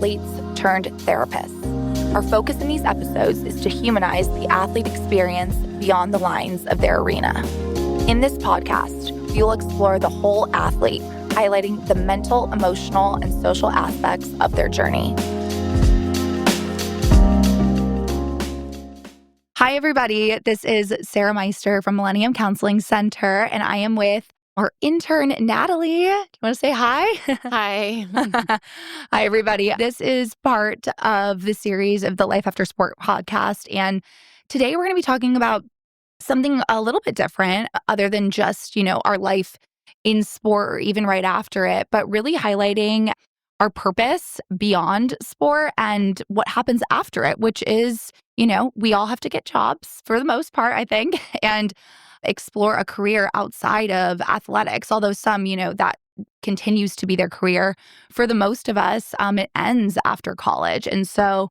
athletes turned therapists. Our focus in these episodes is to humanize the athlete experience beyond the lines of their arena. In this podcast, we will explore the whole athlete, highlighting the mental, emotional, and social aspects of their journey. Hi, everybody. This is Sarah Meister from Millennium Counseling Center, and I am with our intern, Natalie. Do you want to say hi? Hi. Hi, everybody. This is part of the series of the Life After Sport podcast, and today we're going to be talking about something a little bit different other than just, our life in sport or even right after it, but really highlighting our purpose beyond sport and what happens after it, which is, we all have to get jobs for the most part, I think, and explore a career outside of athletics. Although some, that continues to be their career. For the most of us, it ends after college. And so,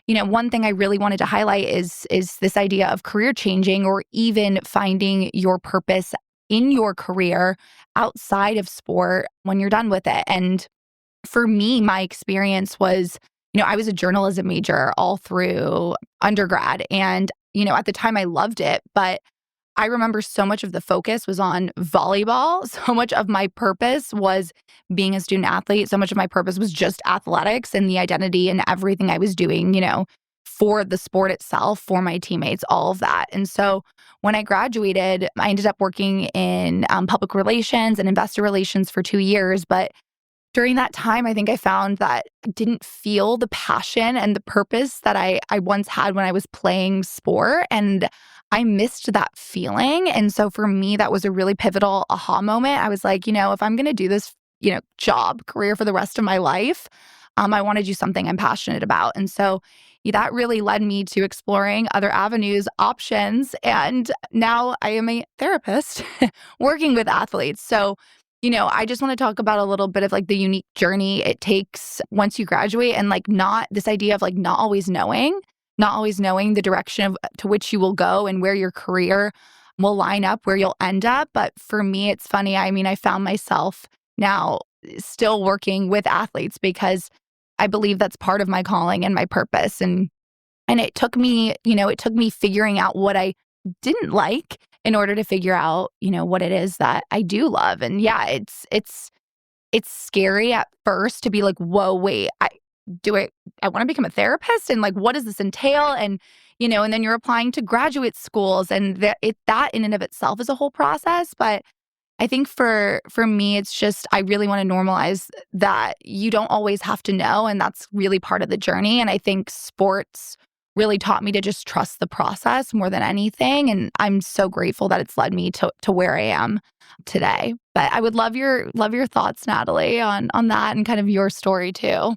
one thing I really wanted to highlight is this idea of career changing or even finding your purpose in your career outside of sport when you're done with it. And for me, my experience was, I was a journalism major all through undergrad. And, at the time I loved it, but I remember so much of the focus was on volleyball. So much of my purpose was being a student athlete. So much of my purpose was just athletics and the identity and everything I was doing, for the sport itself, for my teammates, all of that. And so when I graduated, I ended up working in public relations and investor relations for 2 years. But during that time, I think I found that I didn't feel the passion and the purpose that I once had when I was playing sport. And I missed that feeling. And so for me, that was a really pivotal aha moment. I was like, if I'm going to do this, career for the rest of my life, I want to do something I'm passionate about. And so that really led me to exploring other avenues, options. And now I am a therapist working with athletes. So I just want to talk about a little bit of the unique journey it takes once you graduate and not this idea of not always knowing the direction to which you will go and where your career will line up, where you'll end up. But for me, it's funny. I mean, I found myself now still working with athletes because I believe that's part of my calling and my purpose. And it took me, figuring out what I didn't like in order to figure out, what it is that I do love. And yeah, it's scary at first to be like, whoa, wait, I want to become a therapist? And what does this entail? And, and then you're applying to graduate schools and that in and of itself is a whole process. But I think for me, it's just, I really want to normalize that you don't always have to know. And that's really part of the journey. And I think sports really taught me to just trust the process more than anything. And I'm so grateful that it's led me to where I am today. But I would love your thoughts, Natalie, on that and kind of your story too.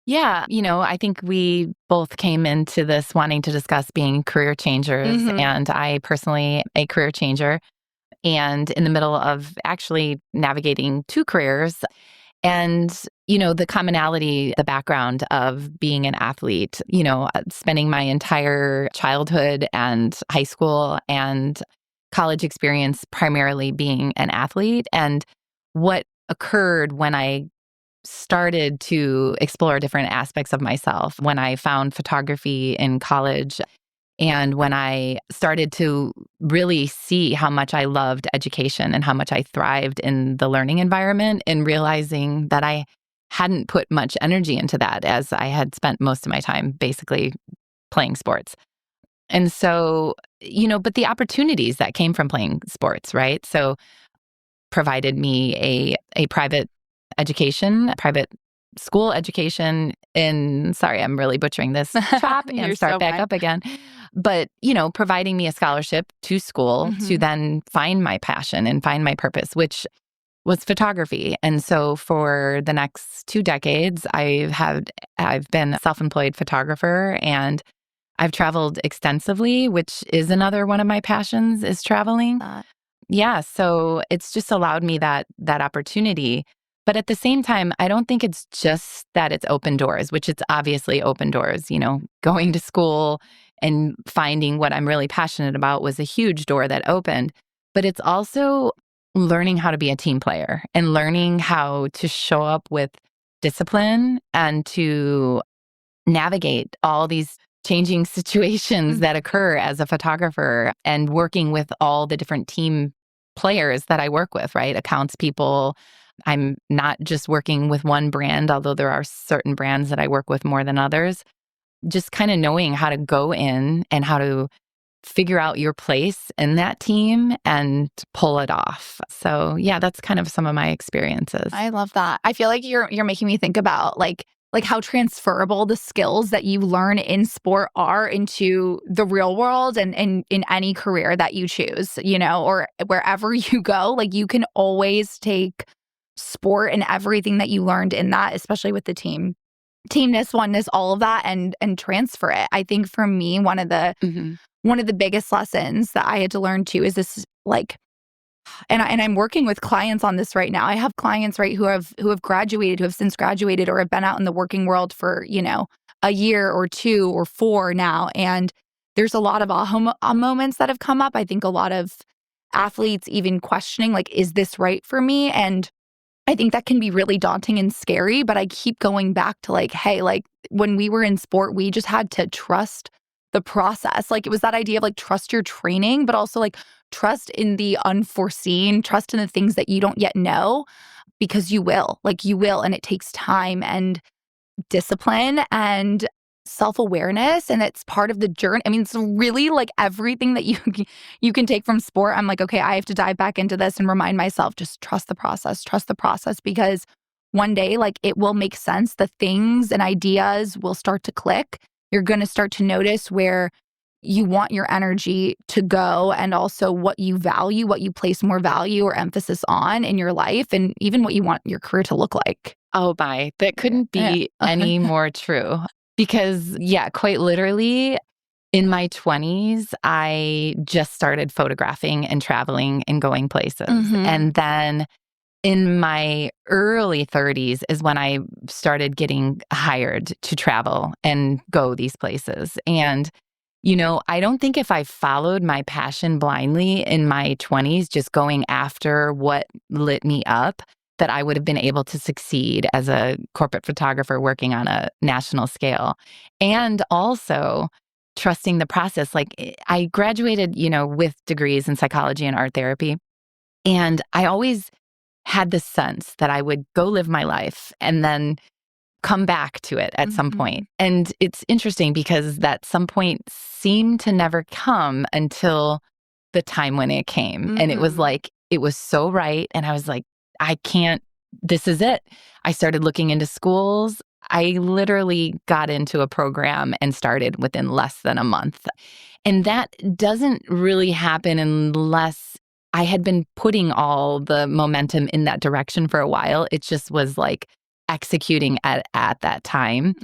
Yeah. I think we both came into this wanting to discuss being career changers. Mm-hmm. And I personally am a career changer and in the middle of actually navigating 2 careers. And, the commonality, the background of being an athlete, spending my entire childhood and high school and college experience primarily being an athlete. And what occurred when I started to explore different aspects of myself, when I found photography in college, and when I started to really see how much I loved education and how much I thrived in the learning environment, and realizing that I hadn't put much energy into that as I had spent most of my time basically playing sports. And so, but the opportunities that came from playing sports, right? So provided me a private education, private school education in, sorry, I'm really butchering this, chop and start back up again. But, providing me a scholarship to school Mm-hmm. to then find my passion and find my purpose, which was photography. And so for the next 2 decades, I've been a self-employed photographer, and I've traveled extensively, which is another one of my passions, is traveling. Yeah, so it's just allowed me that opportunity. But at the same time, I don't think it's just that it's open doors, which it's obviously open doors. Going to school and finding what I'm really passionate about was a huge door that opened. But it's also learning how to be a team player and learning how to show up with discipline and to navigate all these changing situations that occur as a photographer and working with all the different team players that I work with, right? Accounts people. I'm not just working with one brand, although there are certain brands that I work with more than others. Just kind of knowing how to go in and how to figure out your place in that team and pull it off. So yeah, that's kind of some of my experiences. I love that. I feel like you're making me think about like how transferable the skills that you learn in sport are into the real world and in any career that you choose, or wherever you go. Like you can always take sport and everything that you learned in that, especially with the teamness, oneness, all of that, and transfer it. I think for me, one of the biggest lessons that I had to learn too is this, like, and I'm working with clients on this right now. I have clients, right, who have graduated, who have since graduated or have been out in the working world for, a year or 2 or 4 now. And there's a lot of aha moments that have come up. I think a lot of athletes even questioning, like, is this right for me? And I think that can be really daunting and scary, but I keep going back to like, hey, like when we were in sport, we just had to trust the process. Like it was that idea of like trust your training, but also like trust in the unforeseen, trust in the things that you don't yet know, because you will, and it takes time and discipline and self-awareness, and it's part of the journey. I mean, it's really like everything that you can take from sport. I'm like, okay, I have to dive back into this and remind myself, just trust the process, because one day, like, it will make sense. The things and ideas will start to click. You're going to start to notice where you want your energy to go, and also what you value, what you place more value or emphasis on in your life, and even what you want your career to look like. Oh my, that couldn't be any more true. Because yeah, quite literally, in my 20s, I just started photographing and traveling and going places. And then in my early 30s is when I started getting hired to travel and go these places. And I don't think if I followed my passion blindly in my 20s, just going after what lit me up, that I would have been able to succeed as a corporate photographer working on a national scale. And also trusting the process. Like I graduated, with degrees in psychology and art therapy. And I always had this sense that I would go live my life and then come back to it at some point. And it's interesting because that some point seemed to never come until the time when it came. And it was like, it was so right. And I was like, I can't, this is it. I started looking into schools. I literally got into a program and started within less than a month. And that doesn't really happen unless I had been putting all the momentum in that direction for a while. It just was like executing at that time.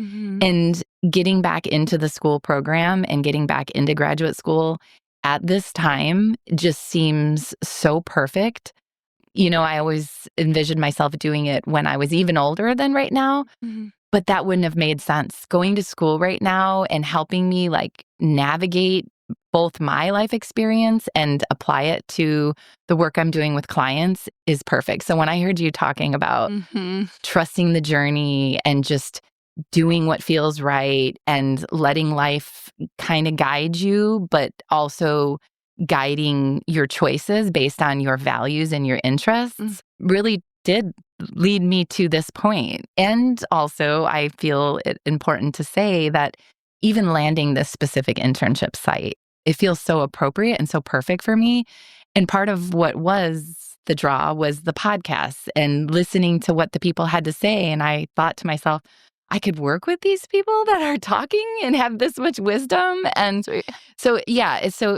And getting back into the school program and getting back into graduate school at this time just seems so perfect. I always envisioned myself doing it when I was even older than right now, but that wouldn't have made sense. Going to school right now and helping me like navigate both my life experience and apply it to the work I'm doing with clients is perfect. So when I heard you talking about trusting the journey and just doing what feels right and letting life kind of guide you, but also guiding your choices based on your values and your interests really did lead me to this point. And also, I feel it important to say that even landing this specific internship site, it feels so appropriate and so perfect for me. And part of what was the draw was the podcasts and listening to what the people had to say. And I thought to myself, I could work with these people that are talking and have this much wisdom. And so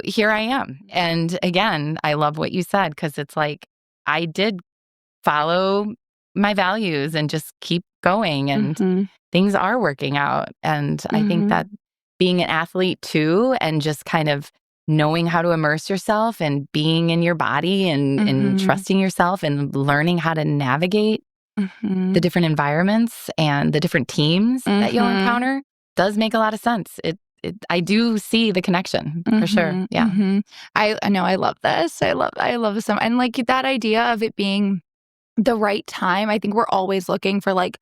here I am. And again, I love what you said, because it's like, I did follow my values and just keep going, and things are working out. And I think that being an athlete too, and just kind of knowing how to immerse yourself and being in your body and trusting yourself and learning how to navigate the different environments and the different teams that you'll encounter does make a lot of sense. I do see the connection for sure. Yeah. I know. I love this. I love this. And like that idea of it being the right time. I think we're always looking for like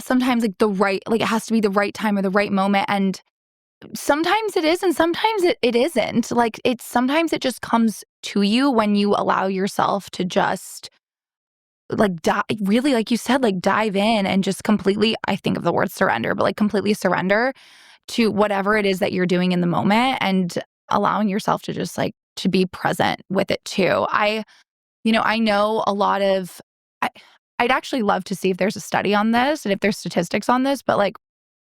sometimes like it has to be the right time or the right moment. And sometimes it is, and sometimes it isn't. Like sometimes it just comes to you when you allow yourself to just really, like you said, like dive in and just completely, I think of the word surrender, but like completely surrender to whatever it is that you're doing in the moment and allowing yourself to just like to be present with it too. I know a lot of, I, I'd actually love to see if there's a study on this and if there's statistics on this, but like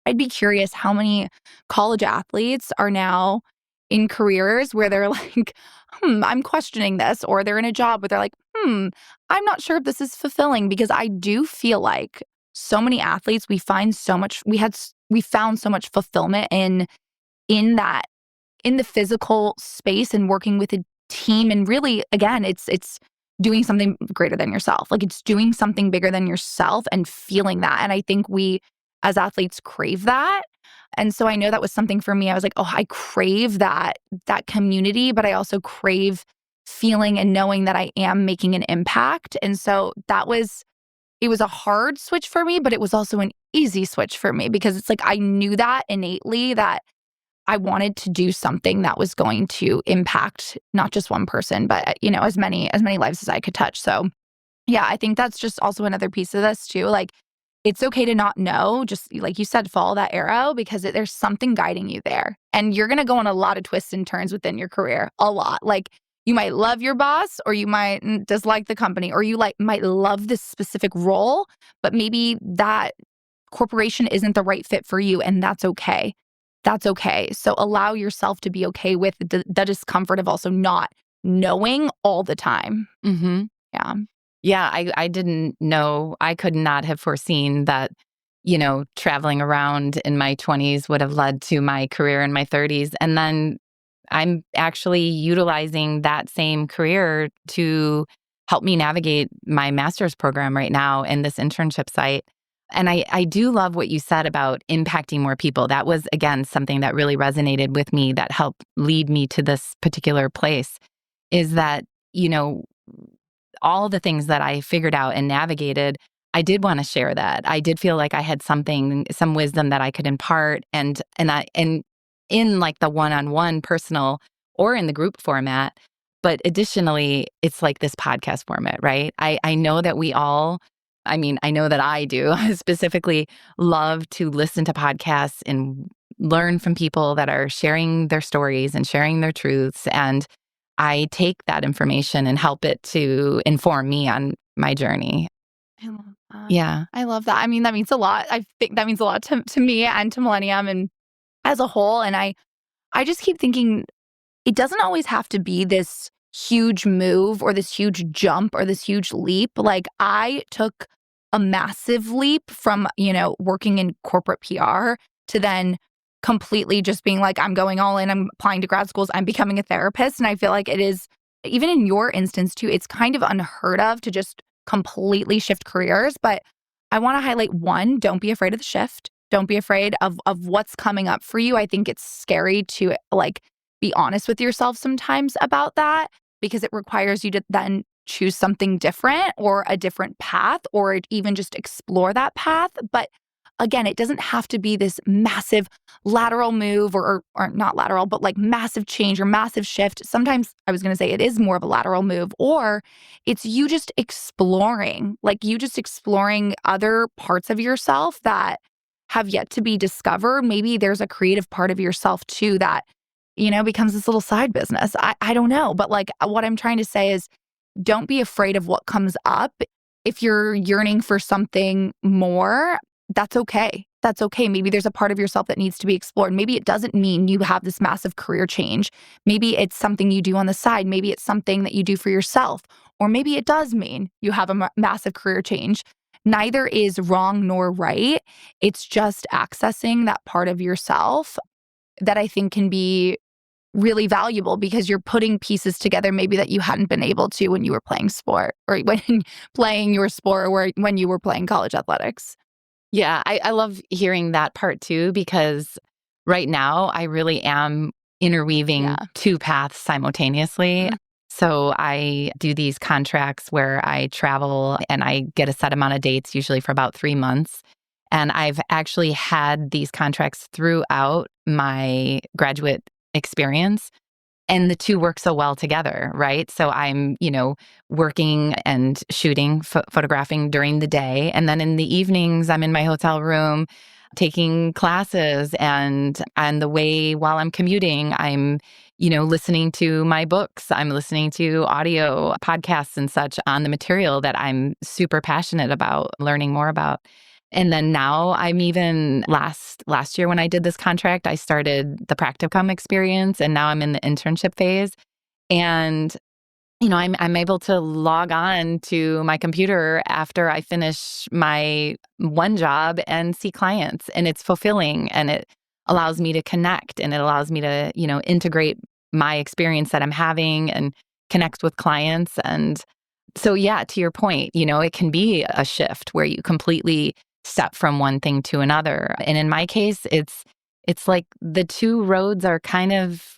I'd be curious how many college athletes are now in careers where they're like, I'm questioning this, or they're in a job where they're like, I'm not sure if this is fulfilling, because I do feel like so many athletes, we found so much fulfillment in that, in the physical space and working with a team. And really, again, it's doing something greater than yourself. Like it's doing something bigger than yourself and feeling that. And I think we as athletes crave that. And so I know that was something for me. I was like, oh, I crave that community, but I also crave feeling and knowing that I am making an impact. And so it was a hard switch for me, but it was also an easy switch for me, because it's like I knew that innately, that I wanted to do something that was going to impact not just one person, but as many lives as I could touch. So yeah, I think that's just also another piece of this too. Like it's okay to not know, just like you said, follow that arrow, because there's something guiding you there. And you're going to go on a lot of twists and turns within your career, a lot. Like you might love your boss, or you might dislike the company, or you might love this specific role, but maybe that corporation isn't the right fit for you, and that's okay. That's okay. So allow yourself to be okay with the discomfort of also not knowing all the time. Mm-hmm. Yeah. Yeah, I didn't know. I could not have foreseen that, traveling around in my 20s would have led to my career in my 30s. And then I'm actually utilizing that same career to help me navigate my master's program right now in this internship site. And I do love what you said about impacting more people. That was, again, something that really resonated with me, that helped lead me to this particular place, is that, all the things that I figured out and navigated, I did want to share that. I did feel like I had some wisdom that I could impart, and in like the one-on-one personal or in the group format. But additionally, it's like this podcast format, right? I know that I know that I do specifically love to listen to podcasts and learn from people that are sharing their stories and sharing their truths. And I take that information and help it to inform me on my journey. I love that. Yeah. I love that. I mean, that means a lot. I think that means a lot to me and to Millennium and as a whole. And I just keep thinking it doesn't always have to be this huge move or this huge jump or this huge leap. Like I took a massive leap from, working in corporate PR to then completely just being like, I'm going all in, I'm applying to grad schools, I'm becoming a therapist. And I feel like it is, even in your instance too, it's kind of unheard of to just completely shift careers. But I want to highlight one, don't be afraid of the shift. Don't be afraid of what's coming up for you. I think it's scary to like be honest with yourself sometimes about that, because it requires you to then choose something different or a different path, or even just explore that path. But again, it doesn't have to be this massive lateral move or not lateral, but like massive change or massive shift. Sometimes I was going to say it is more of a lateral move, or it's you just exploring other parts of yourself that have yet to be discovered. Maybe there's a creative part of yourself too that, becomes this little side business. I don't know. But like what I'm trying to say is don't be afraid of what comes up. If you're yearning for something more, that's okay. That's okay. Maybe there's a part of yourself that needs to be explored. Maybe it doesn't mean you have this massive career change. Maybe it's something you do on the side. Maybe it's something that you do for yourself. Or maybe it does mean you have a massive career change. Neither is wrong nor right. It's just accessing that part of yourself that I think can be really valuable, because you're putting pieces together maybe that you hadn't been able to when you were playing sport, or when playing your sport, or when you were playing college athletics. Yeah, I love hearing that part too, because right now I really am interweaving two paths simultaneously. Mhm. So I do these contracts where I travel and I get a set amount of dates, usually for about 3 months. And I've actually had these contracts throughout my graduate experience. And the two work so well together, right? So I'm, working and shooting, photographing during the day. And then in the evenings, I'm in my hotel room taking classes. And the way while I'm commuting, I'm, listening to my books. I'm listening to audio podcasts and such on the material that I'm super passionate about learning more about. And then now I'm even last year when I did this contract, I started the practicum experience, and now I'm in the internship phase. And I'm able to log on to my computer after I finish my one job and see clients, and it's fulfilling, and it allows me to connect, and it allows me to, integrate my experience that I'm having and connect with clients. And so, yeah, to your point, it can be a shift where you completely step from one thing to another. And in my case, it's like the two roads are kind of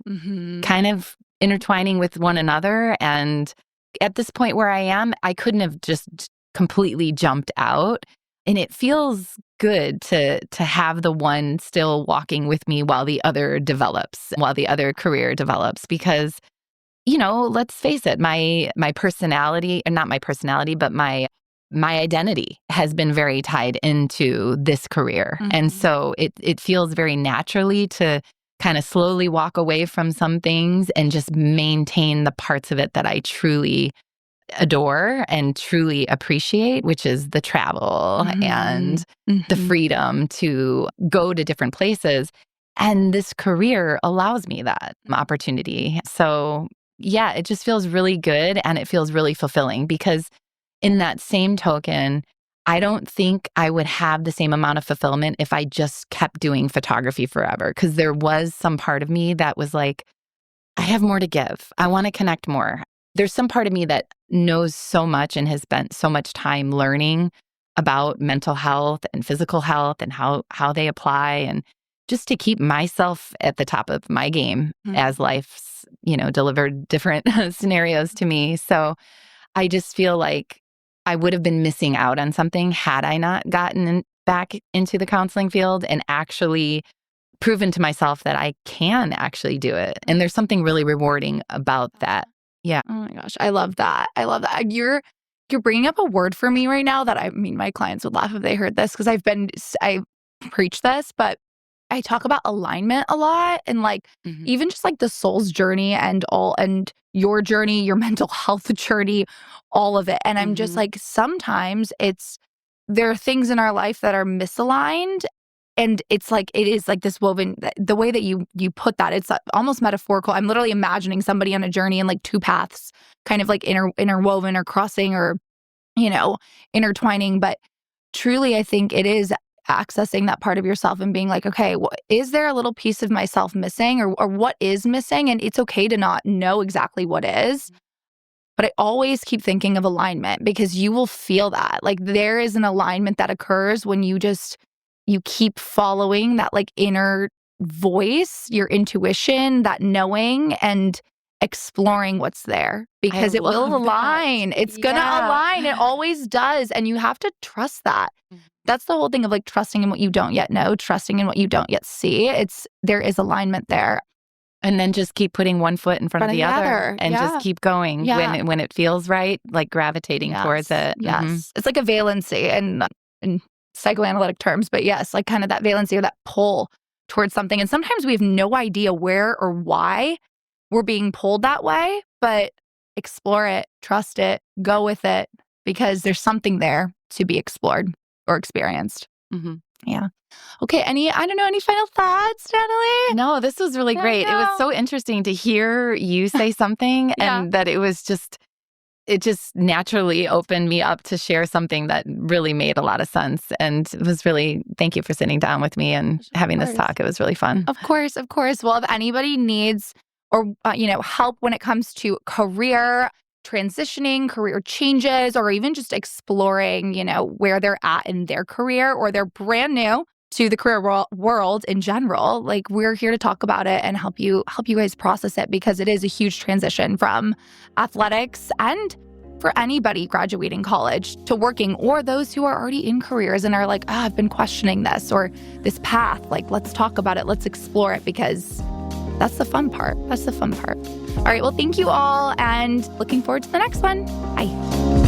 intertwining with one another. And at this point where I am, I couldn't have just completely jumped out. And it feels good to have the one still walking with me while the other develops, while the other career develops, because let's face it, my personality, and not my personality, but my identity has been very tied into this career. And so it feels very naturally to kind of slowly walk away from some things and just maintain the parts of it that I truly adore and truly appreciate, which is the travel and the freedom to go to different places. And this career allows me that opportunity. So yeah, it just feels really good, and it feels really fulfilling, because in that same token, I don't think I would have the same amount of fulfillment if I just kept doing photography forever, because there was some part of me that was like, I have more to give. I want to connect more. There's some part of me that knows so much and has spent so much time learning about mental health and physical health and how they apply, and just to keep myself at the top of my game as life's, delivered different scenarios to me. So I just feel like I would have been missing out on something had I not gotten back into the counseling field and actually proven to myself that I can actually do it. And there's something really rewarding about that. Yeah. Oh my gosh, I love that. I love that. You're bringing up a word for me right now that my clients would laugh if they heard this, because I preach this, but I talk about alignment a lot, and even just like the soul's journey and your journey, your mental health journey, all of it. And I'm just like, sometimes there are things in our life that are misaligned. And it is like this woven, the way that you put that, it's almost metaphorical. I'm literally imagining somebody on a journey and like two paths kind of like interwoven or crossing or, intertwining. But truly, I think it is accessing that part of yourself and being like, okay, is there a little piece of myself missing, or what is missing? And it's okay to not know exactly what is. But I always keep thinking of alignment, because you will feel that. Like, there is an alignment that occurs when you keep following that like inner voice, your intuition, that knowing, and exploring what's there, because it will align. It's going to align. It always does. And you have to trust that. That's the whole thing of like trusting in what you don't yet know, trusting in what you don't yet see. There is alignment there. And then just keep putting one foot in front of the other and just keep going when it feels right, like gravitating towards it. Yes. It's like a valency in psychoanalytic terms, but yes, like kind of that valency or that pull towards something. And sometimes we have no idea where or why we're being pulled that way, but explore it, trust it, go with it, because there's something there to be explored or experienced. Yeah. Okay. Any final thoughts, Natalie? No, this was really great. It was so interesting to hear you say something and that it just naturally opened me up to share something that really made a lot of sense. And it was really, thank you for sitting down with me and having this talk. It was really fun. Of course. Well, if anybody needs or, help when it comes to career transitioning, career changes, or even just exploring, where they're at in their career, or they're brand new to the career world in general, like, we're here to talk about it and help you guys process it, because it is a huge transition from athletics and for anybody graduating college to working, or those who are already in careers and are like, I've been questioning this or this path. Like, let's talk about it. Let's explore it, because that's the fun part. That's the fun part. All right. Well, thank you all, and looking forward to the next one. Bye.